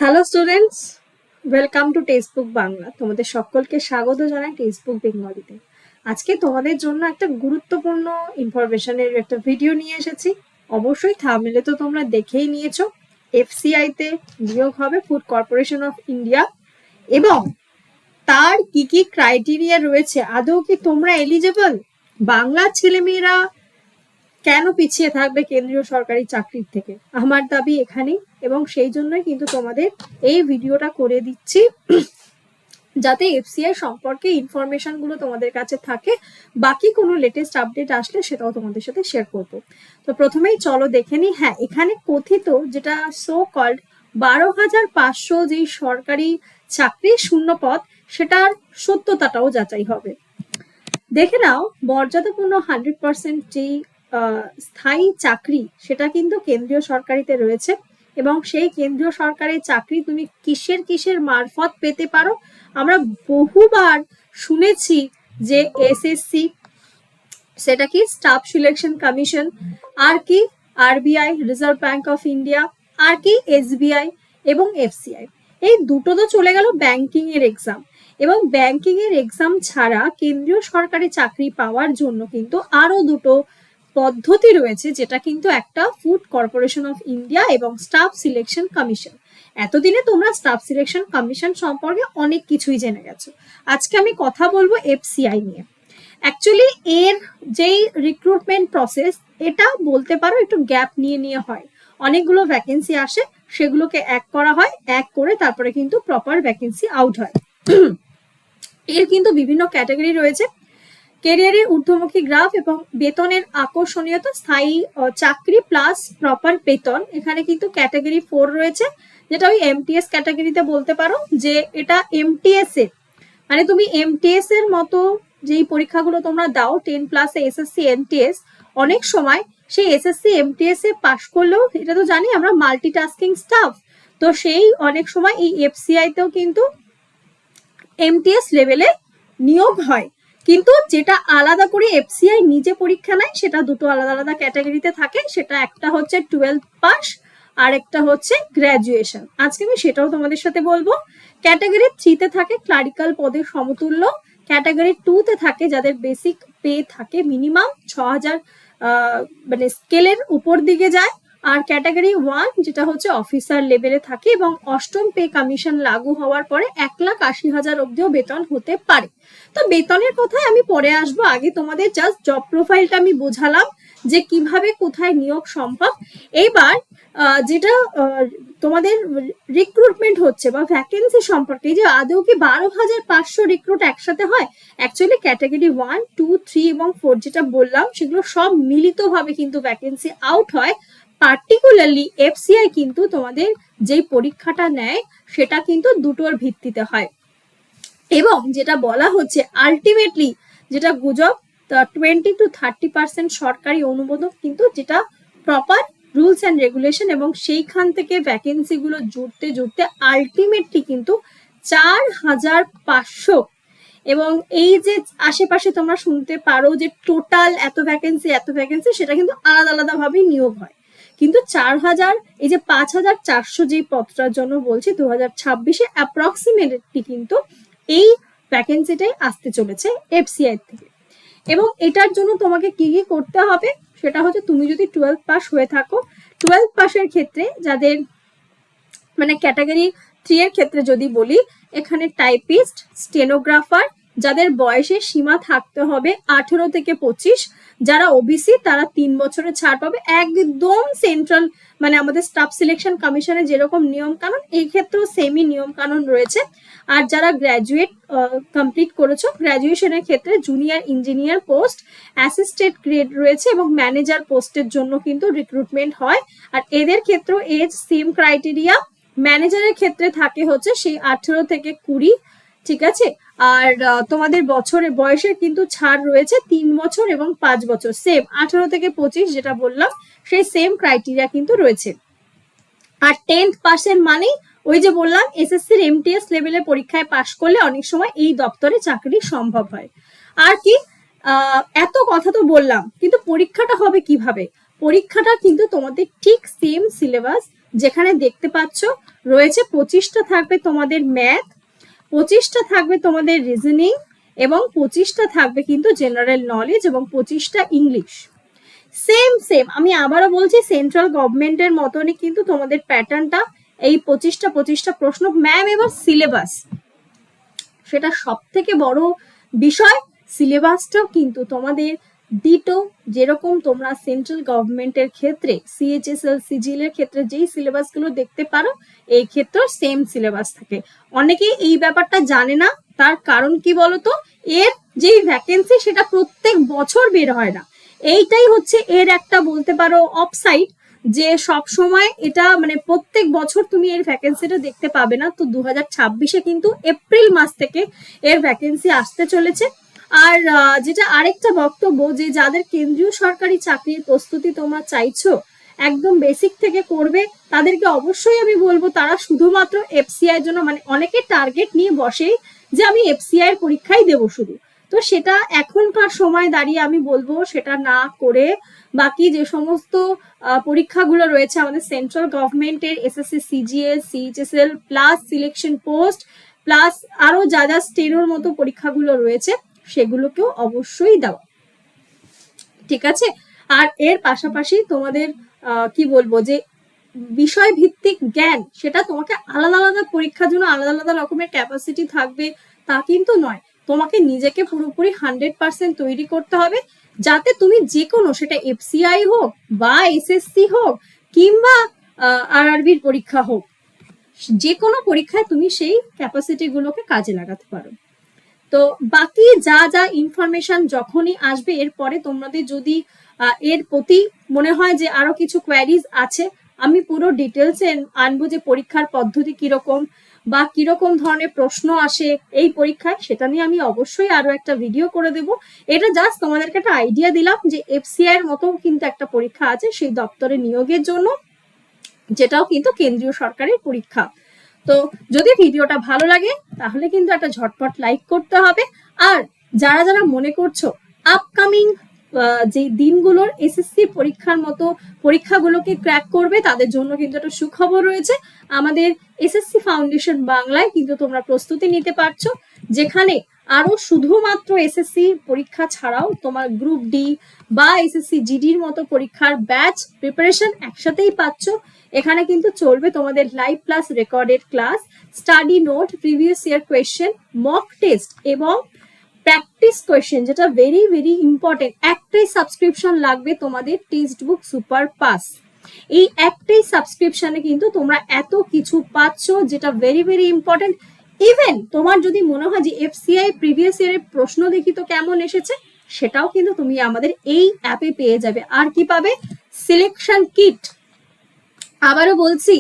Hello students, welcome to textbook Bangla. তোমাদের সকলকে স্বাগত জানাই টেক্সটবুক বেঙ্গলিতে। আজকে তোমাদের জন্য একটা গুরুত্বপূর্ণ ইনফরমেশনের একটা ভিডিও নিয়ে এসেছি। অবশ্যই থাম্বনেলে তো তোমরা দেখেই নিয়েছো, এফসিআই তে নিয়োগ হবে, ফুড কর্পোরেশন অফ ইন্ডিয়া, এবং তার কি কি ক্রাইটেরিয়া রয়েছে, আদৌ কি তোমরা এলিজেবল, বাংলার ছেলেমেয়েরা কেন পিছিয়ে থাকবে কেন্দ্রীয় সরকারি চাকরির থেকে, আমার দাবি এখানেই। এবং সেই জন্যই কিন্তু তোমাদের এই ভিডিওটা করে দিচ্ছি, যাতে এফসিআই সম্পর্কে ইনফরমেশন গুলো তোমাদের কাছে থাকে। বাকি কোনো লেটেস্ট আপডেট আসলে সেটাও তোমাদের সাথে শেয়ার করবো। তো প্রথমেই চলো দেখে নি। হ্যাঁ, এখানে কথিত যেটা সো কল্ড 12,500 যেই সরকারি চাকরি শূন্য পদ, সেটার সত্যতাটাও যাচাই হবে। দেখে নাও, মর্যাদাপূর্ণ 100% যেই স্থায়ী চাকরি, সেটা কিন্তু কেন্দ্রীয় সরকারিতে রয়েছে। এবং সেই কেন্দ্রীয় সরকারের চাকরি তুমি কিসের কিসের মারফত পেতে পারো? আমরা বহুবার শুনেছি যে এসএসসি, সেটা কি স্টাফ সিলেকশন কমিশন, আর কি RBI Reserve Bank of India, আর কি এসবিআই এবং এফসিআই। এই দুটো তো চলে গেল ব্যাংকিং এর এক্সাম। এবং ব্যাংকিং এর এক্সাম ছাড়া কেন্দ্রীয় সরকারি চাকরি পাওয়ার জন্য কিন্তু আরো দুটো পদ্ধতি রয়েছে, যেটা কিন্তু একটা ফুড কর্পোরেশন অফ ইন্ডিয়া এবং স্টাফ সিলেকশন কমিশন। এতদিনে তোমরা স্টাফ সিলেকশন কমিশন সম্পর্কে অনেক কিছুই জেনে গেছো। আজকে আমি কথা বলবো এফসিআই নিয়ে। অ্যাকচুয়ালি এর যেই রিক্রুটমেন্ট প্রসেস, এটা বলতে পারো একটু গ্যাপ নিয়ে নিয়ে হয়। অনেকগুলো ভ্যাকেন্সি আসে, সেগুলোকে এক করা হয়, এক করে তারপরে কিন্তু প্রপার ভ্যাকেন্সি আউট হয়। এর কিন্তু বিভিন্ন ক্যাটাগরি রয়েছে। ক্যারিয়ারের ঊর্ধ্বমুখী গ্রাফ এবং বেতনের আকর্ষণীয়তা, স্থায়ী চাকরি প্লাস প্রপার বেতন। এখানে কিন্তু ক্যাটাগরি 4 রয়েছে, যেটা ওই এমটিএস ক্যাটাগরিতে বলতে পারো যে এটা এমটিএস এর, মানে তুমি এমটিএস এর মতো যেই পরীক্ষাগুলো তোমরা দাও 10+ এসএসসি এমটিএস, অনেক সময় সেই এসএসসি এমটিএস এ পাশ করলেও, এটা তো জানি আমরা মাল্টিটাস্কিং স্টাফ, তো সেই অনেক সময় এই এফসিআই তেও কিন্তু এমটিএস লেভেলে নিয়োগ হয়। কিন্তু যেটা আলাদা করে এফসিআই নিজে পরীক্ষা নেয়, সেটা দুটো আলাদা আলাদা ক্যাটাগরিতে থাকে। সেটা একটা হচ্ছে 12th পাস, আর একটা হচ্ছে গ্র্যাজুয়েশন। আজকে আমি সেটাও তোমাদের সাথে বলবো। ক্যাটাগরি 3 থাকে ক্লারিক্যাল পদের সমতুল্য। ক্যাটাগরি 2 থাকে যাদের বেসিক পে থাকে মিনিমাম 6,000, মানে স্কেলের উপর দিকে যায়। আর ক্যাটাগরি 1 যেটা হচ্ছে অফিসার লেভেলে থাকে, এবং অষ্টম পে কমিশন লাগু হওয়ার পরে 1,80,000 অব্দিও বেতন হতে পারে। তো বেতনের কথায় আমি পরে আসবো, আগে তোমাদের জাস্ট জব প্রোফাইলটা আমি বোঝালাম যে কিভাবে কোথায় নিয়োগ সম্ভব। এইবার যেটা তোমাদের রিক্রুটমেন্ট হচ্ছে বা ভ্যাকেন্সি সম্পর্কে, যে আদৌ কি 12,500 রিক্রুট একসাথে হয়? অ্যাকচুয়ালি ক্যাটাগরি 1, 2, 3 এবং 4 যেটা বললাম, সেগুলো সব মিলিতভাবে কিন্তু ভ্যাকেন্সি আউট হয়। পার্টিকুলারলি এফসিআই কিন্তু তোমাদের যেই পরীক্ষাটা নেয়, সেটা কিন্তু দুটোর ভিত্তিতে হয়। এবং যেটা বলা হচ্ছে আলটিমেটলি, যেটা গুজব, 20-30% সরকারি অনুমোদন কিন্তু, যেটা প্রপার রুলস অ্যান্ড রেগুলেশন, এবং সেইখান থেকে ভ্যাকেন্সি গুলো জুড়তে জুড়তে আলটিমেটলি কিন্তু 4,500। এবং এই যে আশেপাশে তোমরা শুনতে পারো যে টোটাল এত ভ্যাকেন্সি এত ভ্যাকেন্সি, সেটা কিন্তু আলাদা আলাদা ভাবে নিয়োগ হয়। কিন্তু 4,000, এই যে 5,400 যে পদটার জন্য বলছি 2026-এ অ্যাপ্রক্সিমেটলি কিন্তু এই ভ্যাকেন্সিটাই আসতে চলেছে এফসিআই থেকে। এবং এটার জন্য তোমাকে কি কি করতে হবে, সেটা হচ্ছে তুমি যদি 12 পাস হয়ে থাকো, 12 পাসের ক্ষেত্রে যাদের, মানে ক্যাটাগরি 3 এর ক্ষেত্রে যদি বলি, এখানে টাইপিস্ট, স্টেনোগ্রাফার, যাদের বয়সের সীমা থাকতে হবে 18 থেকে 25। যারা ওবিসি তারা 3 বছরের ছাড় পাবে, একদম সেন্ট্রাল, মানে আমাদের স্টাফ সিলেকশন কমিশনের যেরকম নিয়ম কানুন, এই ক্ষেত্রেও সেমই নিয়ম কানুন রয়েছে। আর যারা গ্র্যাজুয়েট কমপ্লিট করেছো, গ্র্যাজুয়েশনের ক্ষেত্রে junior engineer post, assistant grade রয়েছে, এবং ম্যানেজার পোস্টের জন্য কিন্তু রিক্রুটমেন্ট হয়। আর এদের ক্ষেত্রেও এজ সেম ক্রাইটেরিয়া। ম্যানেজারের ক্ষেত্রে থাকে হচ্ছে সেই 18 থেকে 20, ঠিক আছে। আর তোমাদের বছরের বয়সের কিন্তু ছাড় রয়েছে 3 বছর এবং 5 বছর, সেম 18 থেকে 25 যেটা বললাম, সেই সেম ক্রাইটেরিয়া কিন্তু রয়েছে। আর 10th পাসের মানে ওই যে বললাম এসএসসির এমটিএস লেভেলে পরীক্ষায় পাশ করলে অনেক সময় এই দপ্তরে চাকরি সম্ভব হয়। আর কি এত কথা তো বললাম, কিন্তু পরীক্ষাটা হবে কিভাবে? পরীক্ষাটা কিন্তু তোমাদের ঠিক সেম সিলেবাস, যেখানে দেখতে পাচ্ছ রয়েছে 25টা থাকবে তোমাদের ম্যাথ, 25টা থাকবে তোমাদের রিজনিং, এবং 25টা থাকবে কিন্তু জেনারেল নলেজ, এবং 25টা ইংলিশ। সেম সেম, আমি আবারও বলছি, সেন্ট্রাল গভর্নমেন্টের মতনই কিন্তু তোমাদের প্যাটার্নটা, এই 25টা প্রশ্ন। ম্যাম এবার সিলেবাস, সেটা সব থেকে বড় বিষয়। সিলেবাসটাও কিন্তু তোমাদের ডিটো, যেরকম তোমরা সেন্ট্রাল গভর্নমেন্টের ক্ষেত্রে সিএইচএসএল সিজিএল এর ক্ষেত্রে যেই সিলেবাসগুলো দেখতে পারো, এই ক্ষেত্রেও সেম সিলেবাস থাকে। অনেকেই এই ব্যাপারটা জানে না, তার কারণ কি বলতো, এর যেই ভ্যাকেন্সি সেটা প্রত্যেক বছর বের হয় না। এইটাই হচ্ছে এর একটা বলতে পারো অফসাইড, যে সব সময় এটা মানে প্রত্যেক বছর তুমি এর ভ্যাকেন্সিটা দেখতে পাবে না। তো 2026-এ কিন্তু এপ্রিল মাস থেকে এর ভ্যাকেন্সি আসতে চলেছে। আর যেটা আরেকটা বক্তব্য, যে যাদের কেন্দ্রীয় সরকারি চাকরির প্রস্তুতি তোমরা চাইছো একদম বেসিক থেকে করবে, তাদেরকে অবশ্যই আমি বলবো তারা শুধুমাত্র এফসিআই এর জন্য, মানে অনেকে টার্গেট নিয়ে বসেই যে আমি এফসিআই এর পরীক্ষাই দেবো শুধু। তো সেটা এখনকার সময় দাঁড়িয়ে আমি বলবো সেটা না করে বাকি যে সমস্ত পরীক্ষাগুলো রয়েছে আমাদের সেন্ট্রাল গভর্নমেন্টের, SSC CGL CHSL plus selection post plus আরো যা যা স্টেনোর মতো পরীক্ষাগুলো রয়েছে, সেগুলোকেও অবশ্যই দাও, ঠিক আছে? আর এর পাশাপাশি তোমাদের কি বলবো, যে বিষয় ভিত্তিক জ্ঞান, সেটা তোমাকে আলাদা আলাদা পরীক্ষার জন্য আলাদা আলাদা রকমের ক্যাপাসিটি থাকবে তা কিন্তু নয়। তোমাকে নিজেকে পুরোপুরি 100% তৈরি করতে হবে, যাতে তুমি যে কোনো, সেটা এফসিআই হোক বা এসএসসি হোক কিংবা আরআরবির পরীক্ষা হোক, যে কোনো পরীক্ষায় তুমি সেই ক্যাপাসিটি গুলোকে কাজে লাগাতে পারো। তো বাকি যা যা ইনফরমেশন যখনই আসবে এরপরে, তোমাদের যদি এর প্রতি মনে হয় যে আরো কিছু কোয়ারিজ আছে, আমি পুরো ডিটেলসে আনবো যে পরীক্ষার পদ্ধতি কিরকম বা কিরকম ধরনের প্রশ্ন আসে এই পরীক্ষায়, সেটা নিয়ে আমি অবশ্যই আরো একটা ভিডিও করে দেব। এটা জাস্ট তোমাদেরকে একটা আইডিয়া দিলাম যে এফসিআই এর মতো কিন্তু একটা পরীক্ষা আছে সেই দপ্তরে নিয়োগের জন্য, যেটাও কিন্তু কেন্দ্রীয় সরকারের পরীক্ষা। তো যদি ভিডিওটা ভালো লাগে তাহলে কিন্তু একটা ঝটপট লাইক করতে হবে। আর যারা যারা মনে করছো আপকামিং যে দিনগুলোর এসএসসি পরীক্ষার মতো পরীক্ষাগুলোকে ক্র্যাক করবে, তাদের জন্য কিন্তু একটা সুখবর রয়েছে। আমাদের এসএসসি ফাউন্ডেশন বাংলায় কিন্তু তোমরা প্রস্তুতি নিতে পারছো, যেখানে আরো শুধুমাত্র এসএসসি পরীক্ষা ছাড়াও তোমার গ্রুপ ডি বা এসএসসি জিডির মতো পরীক্ষার ব্যাচ প্রিপারেশন একসাথেই পাচ্ছ। এখানে কিন্তু চলবে তোমাদের live plus recorded class, study note, previous year question, mock test এবং প্র্যাকটিস কোয়েশ্চেন, যেটা ভেরি ভেরি ইম্পর্টেন্ট। একটাই সাবস্ক্রিপশন লাগবে তোমাদের, টেক্সট বুক সুপার পাস। এই একটাই সাবস্ক্রিপশনে কিন্তু তোমরা এত কিছু পাচ্ছ, যেটা ভেরি ভেরি ইম্পর্টেন্ট। ইভেন তোমার যদি মনে হয় যে এফসিআই প্রিভিয়াস ইয়ারের প্রশ্ন দেখি তো কেমন এসেছে, সেটাও কিন্তু তুমি আমাদের এই অ্যাপে পেয়ে যাবে। আর কি পাবে? Selection kit. আবারও বলছি,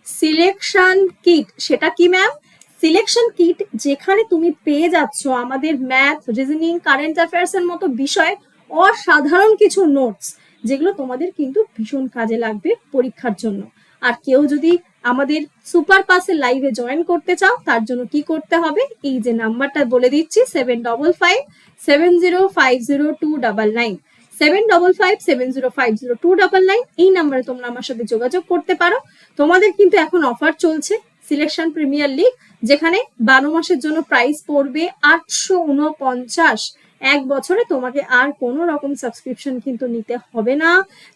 সিলেকশন কিট। সেটা কি ম্যাম? সিলেকশন কিট, যেখানে তুমি পেয়ে যাচ্ছ আমাদের ম্যাথ, রিজনিং, কারেন্ট অ্যাফেয়ার্স এর মতো বিষয় অসাধারণ কিছু নোটস, যেগুলো তোমাদের কিন্তু ভীষণ কাজে লাগবে পরীক্ষার জন্য। আর কেউ যদি আমাদের সুপার পাসের লাইভে জয়েন করতে চাও, তার জন্য কি করতে হবে, এই যে নাম্বারটা বলে দিচ্ছি, 7557050299, 7557050299, এই নাম্বারে তোমরা আমার সাথে যোগাযোগ করতে পারো। তোমাদের কিন্তু এখন অফার চলছে সিলেকশন প্রিমিয়ার লিগ, যেখানে 12 মাসের জন্য প্রাইস পড়বে 849। এক বছরে তোমাকে আর কোনো রকম সাবস্ক্রিপশন কিন্তু নিতে হবে না।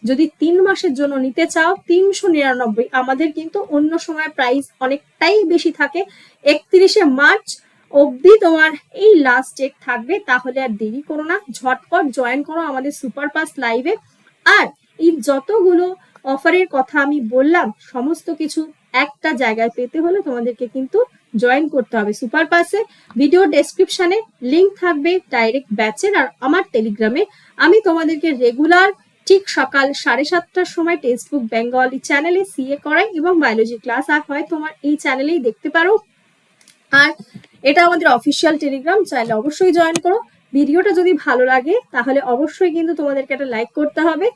যদি 3 মাসের জন্য নিতে চাও 399। আমাদের কিন্তু অন্য সময় প্রাইস অনেকটাই বেশি থাকে। 31শে মার্চ অবধি তোমার এই লাস্ট ডেট থাকবে, তাহলে আর দেরি করো না, ঝটপট জয়েন করো আমাদের সুপার পাস লাইভে। আর এই যতগুলো অফারের কথা আমি বললাম, সমস্ত কিছু একটা জায়গায় পেতে হলে তোমাদেরকে কিন্তু জয়েন করতে হবে সুপার পাসে। ভিডিও ডেসক্রিপশনে লিংক থাকবে ডাইরেক্ট ব্যাচের, আর আমার টেলিগ্রামে। আমি তোমাদেরকে রেগুলার ঠিক সকাল 7:30টার সময় টেক্সট বুক বেঙ্গলি চ্যানেলে সিএ করাই এবং বায়োলজি ক্লাস আর হয় তোমার এই চ্যানেলেই দেখতে পারো। আর এটা আমাদের অফিসিয়াল টেলিগ্রাম, চাইলে অবশ্যই জয়েন করো। ভিডিওটা যদি ভালো লাগে তাহলে অবশ্যই কিন্তু তোমাদেরকে একটা লাইক করতে হবে।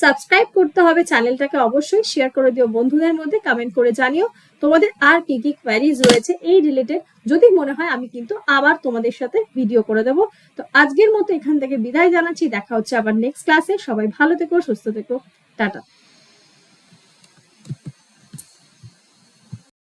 সাবস্ক্রাইব করতে হবে চ্যানেলটাকে, অবশ্যই শেয়ার করে দিও বন্ধুদের মধ্যে, কমেন্ট করে জানিও তোমাদের আর কি কি কোয়ারিজ রয়েছে এই রিলেটেড। যদি মনে হয় আমি কিন্তু আবার তোমাদের সাথে ভিডিও করে দেবো। তো আজকের মতো এখান থেকে বিদায় জানাচ্ছি, দেখা হচ্ছে আবার নেক্সট ক্লাসে। সবাই ভালো থেকো, সুস্থ থেকো, টাটা।